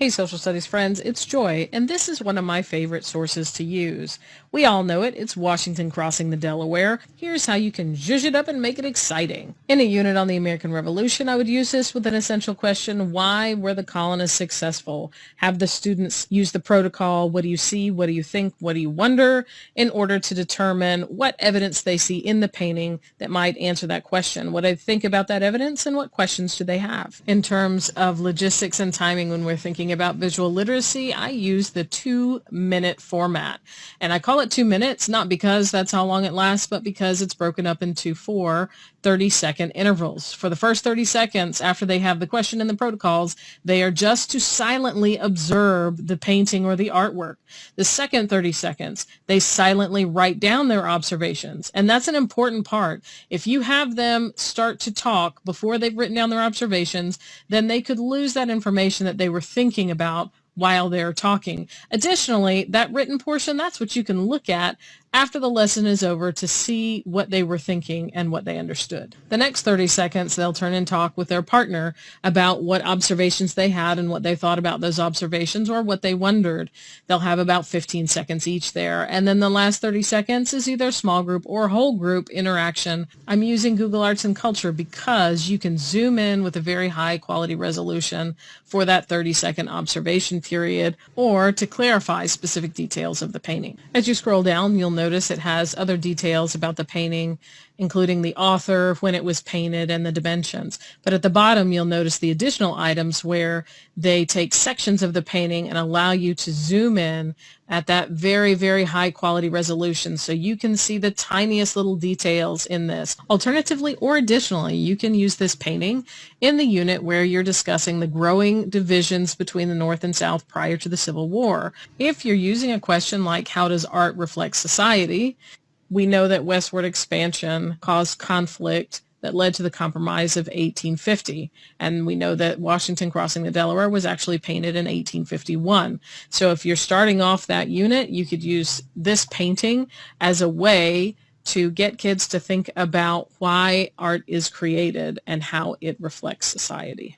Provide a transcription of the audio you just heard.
Hey, social studies friends, it's Joy, and this is one of my favorite sources to use. We all know it. It's Washington crossing the Delaware. Here's how you can zhuzh it up and make it exciting. In a unit on the American Revolution, I would use this with an essential question: why were the colonists successful? Have the students use the protocol, what do you see, what do you think, what do you wonder, in order to determine what evidence they see in the painting that might answer that question. What do they think about that evidence, and what questions do they have? In terms of logistics and timing, when we're thinking about visual literacy, I use the 2-minute format. And I call it 2 minutes, not because that's how long it lasts, but because it's broken up into 4 30-second intervals. For the first 30 seconds after they have the question and the protocols, they are just to silently observe the painting or the artwork. The second 30 seconds, they silently write down their observations. And that's an important part. If you have them start to talk before they've written down their observations, then they could lose that information that they were thinking about while they're talking. Additionally, that written portion, that's what you can look at after the lesson is over to see what they were thinking and what they understood. The next 30 seconds, they'll turn and talk with their partner about what observations they had and what they thought about those observations or what they wondered. They'll have about 15 seconds each there. And then the last 30 seconds is either small group or whole group interaction. I'm using Google Arts and Culture because you can zoom in with a very high quality resolution for that 30-second observation period or to clarify specific details of the painting. As you scroll down, you'll notice it has other details about the painting, including the author, when it was painted, and the dimensions. But at the bottom, you'll notice the additional items where they take sections of the painting and allow you to zoom in at that very, very high quality resolution so you can see the tiniest little details in this. Alternatively, or additionally, you can use this painting in the unit where you're discussing the growing divisions between the North and South prior to the Civil War. If you're using a question like, how does art reflect society? We know that westward expansion caused conflict that led to the Compromise of 1850. And we know that Washington crossing the Delaware was actually painted in 1851. So if you're starting off that unit, you could use this painting as a way to get kids to think about why art is created and how it reflects society.